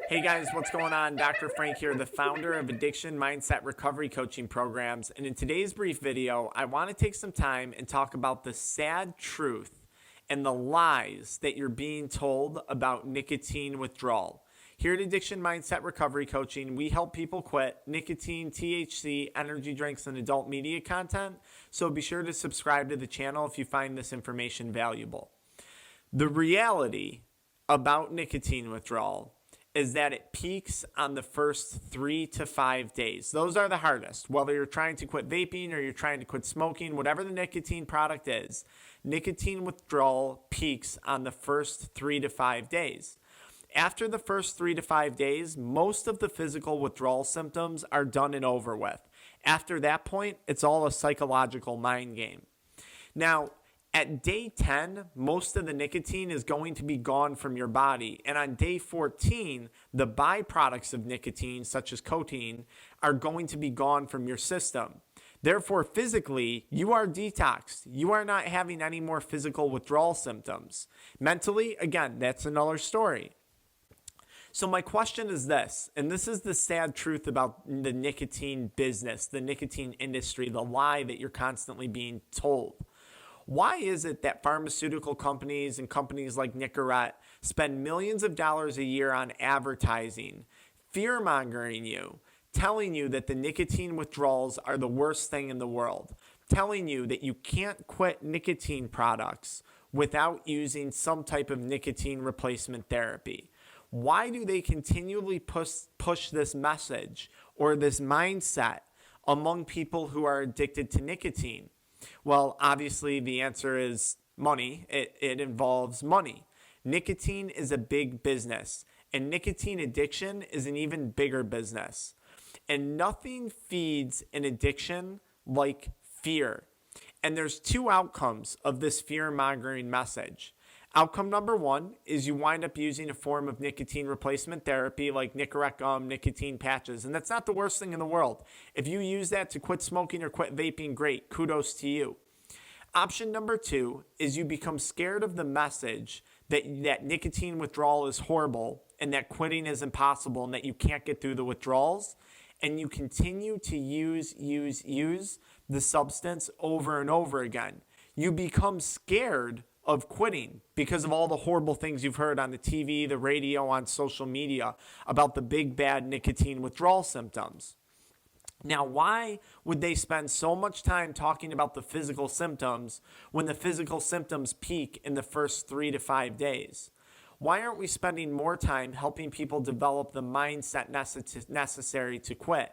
Hey guys, what's going on? Dr. Frank here, the founder of Addiction Mindset Recovery Coaching Programs. And in today's brief video, I want to take some time and talk about the sad truth and the lies that you're being told about nicotine withdrawal. Here at Addiction Mindset Recovery Coaching, we help people quit nicotine, THC, energy drinks, and adult media content. So be sure to subscribe to the channel if you find this information valuable. The reality about nicotine withdrawal is that it peaks on the first 3 to 5 days. Those are the hardest. Whether you're trying to quit vaping or you're trying to quit smoking, whatever the nicotine product is, nicotine withdrawal peaks on the first 3 to 5 days. After the first 3 to 5 days, most of the physical withdrawal symptoms are done and over with. After that point, it's all a psychological mind game. Now, at day 10, most of the nicotine is going to be gone from your body. And on day 14, the byproducts of nicotine, such as cocaine, are going to be gone from your system. Therefore, physically, you are detoxed. You are not having any more physical withdrawal symptoms. Mentally, again, that's another story. So my question is this, and this is the sad truth about the nicotine business, the nicotine industry, the lie that you're constantly being told. Why is it that pharmaceutical companies and companies like Nicorette spend millions of dollars a year on advertising, fear-mongering you, telling you that the nicotine withdrawals are the worst thing in the world, telling you that you can't quit nicotine products without using some type of nicotine replacement therapy? Why do they continually push this message or this mindset among people who are addicted to nicotine? Well, obviously, the answer is money. It involves money. Nicotine is a big business, and nicotine addiction is an even bigger business. And nothing feeds an addiction like fear. And there's two outcomes of this fear-mongering message. Outcome number one is you wind up using a form of nicotine replacement therapy like Nicorette gum, nicotine patches, and that's not the worst thing in the world. If you use that to quit smoking or quit vaping, great, kudos to you. Option number two is you become scared of the message that nicotine withdrawal is horrible and that quitting is impossible and that you can't get through the withdrawals, and you continue to use the substance over and over again. You become scared of quitting because of all the horrible things you've heard on the TV, the radio, on social media about the big bad nicotine withdrawal symptoms. Now, why would they spend so much time talking about the physical symptoms when the physical symptoms peak in the first 3 to 5 days? Why aren't we spending more time helping people develop the mindset necessary to quit?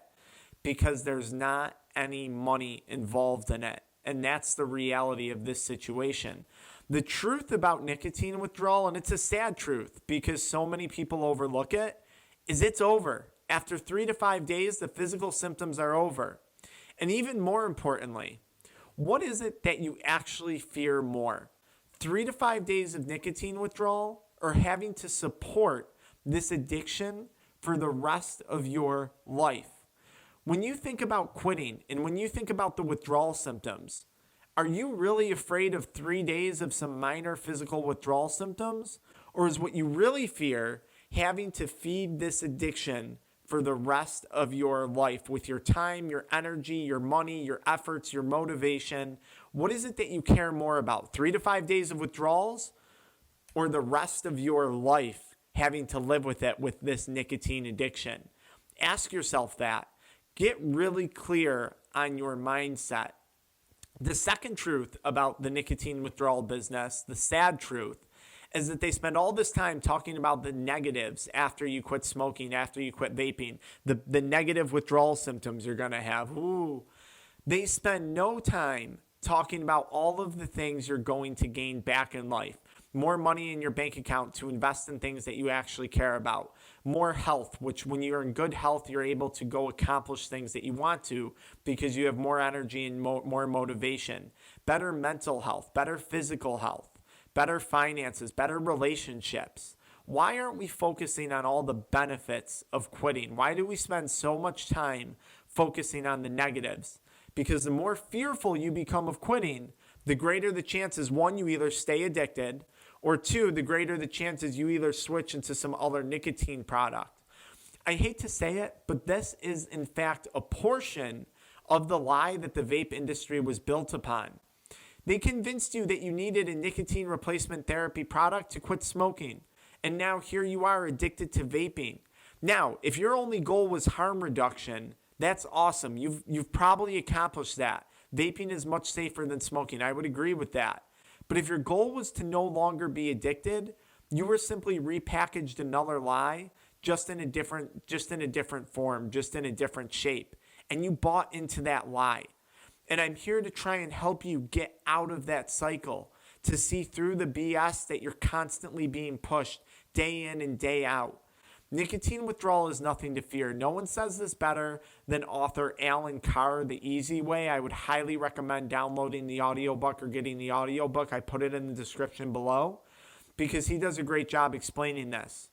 Because there's not any money involved in it. And that's the reality of this situation. The truth about nicotine withdrawal, and it's a sad truth because so many people overlook it, is it's over. After 3 to 5 days, the physical symptoms are over. And even more importantly, what is it that you actually fear more? 3 to 5 days of nicotine withdrawal or having to support this addiction for the rest of your life? When you think about quitting and when you think about the withdrawal symptoms, are you really afraid of 3 days of some minor physical withdrawal symptoms? Or is what you really fear having to feed this addiction for the rest of your life with your time, your energy, your money, your efforts, your motivation? What is it that you care more about? 3 to 5 days of withdrawals or the rest of your life having to live with it with this nicotine addiction? Ask yourself that. Get really clear on your mindset. The second truth about the nicotine withdrawal business, the sad truth, is that they spend all this time talking about the negatives after you quit smoking, after you quit vaping, the negative withdrawal symptoms you're going to have. Ooh. They spend no time talking about all of the things you're going to gain back in life. More money in your bank account to invest in things that you actually care about. More health, which when you're in good health, you're able to go accomplish things that you want to because you have more energy and more motivation. Better mental health, better physical health, better finances, better relationships. Why aren't we focusing on all the benefits of quitting? Why do we spend so much time focusing on the negatives? Because the more fearful you become of quitting, the greater the chances, one, you either stay addicted, or two, the greater the chances you either switch into some other nicotine product. I hate to say it, but this is in fact a portion of the lie that the vape industry was built upon. They convinced you that you needed a nicotine replacement therapy product to quit smoking. And now here you are addicted to vaping. Now, if your only goal was harm reduction, that's awesome. You've probably accomplished that. Vaping is much safer than smoking. I would agree with that. But if your goal was to no longer be addicted, you were simply repackaged another lie, just in a different form, just in a different shape. And you bought into that lie. And I'm here to try and help you get out of that cycle, to see through the BS that you're constantly being pushed day in and day out. Nicotine withdrawal is nothing to fear. No one says this better than author Alan Carr, The Easy Way. I would highly recommend downloading the audiobook or getting the audiobook. I put it in the description below because he does a great job explaining this.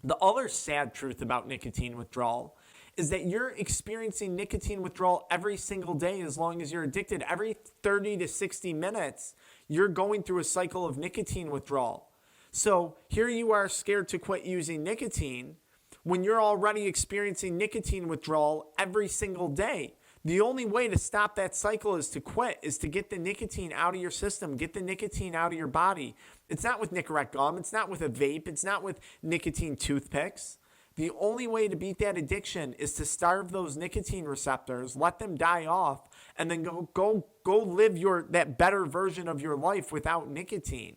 The other sad truth about nicotine withdrawal is that you're experiencing nicotine withdrawal every single day as long as you're addicted. Every 30 to 60 minutes, you're going through a cycle of nicotine withdrawal. So here you are scared to quit using nicotine when you're already experiencing nicotine withdrawal every single day. The only way to stop that cycle is to quit, is to get the nicotine out of your system, get the nicotine out of your body. It's not with Nicorette gum. It's not with a vape. It's not with nicotine toothpicks. The only way to beat that addiction is to starve those nicotine receptors, let them die off, and then go live that better version of your life without nicotine.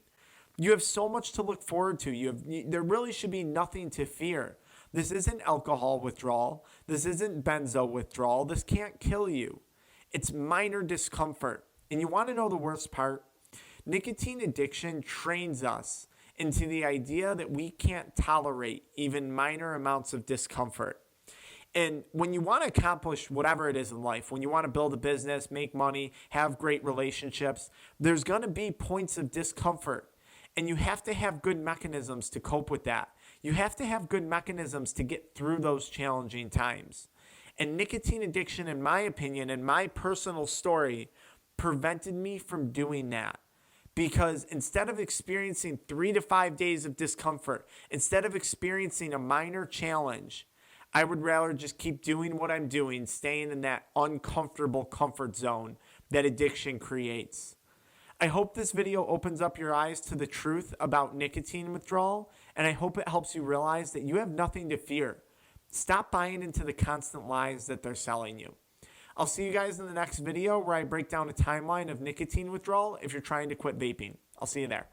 You have so much to look forward to. There really should be nothing to fear. This isn't alcohol withdrawal. This isn't benzo withdrawal. This can't kill you. It's minor discomfort. And you want to know the worst part? Nicotine addiction trains us into the idea that we can't tolerate even minor amounts of discomfort. And when you want to accomplish whatever it is in life, when you want to build a business, make money, have great relationships, there's going to be points of discomfort. And you have to have good mechanisms to cope with that. You have to have good mechanisms to get through those challenging times. And nicotine addiction, in my opinion, and my personal story, prevented me from doing that. Because instead of experiencing 3 to 5 days of discomfort, instead of experiencing a minor challenge, I would rather just keep doing what I'm doing, staying in that uncomfortable comfort zone that addiction creates. I hope this video opens up your eyes to the truth about nicotine withdrawal, and I hope it helps you realize that you have nothing to fear. Stop buying into the constant lies that they're selling you. I'll see you guys in the next video where I break down a timeline of nicotine withdrawal if you're trying to quit vaping. I'll see you there.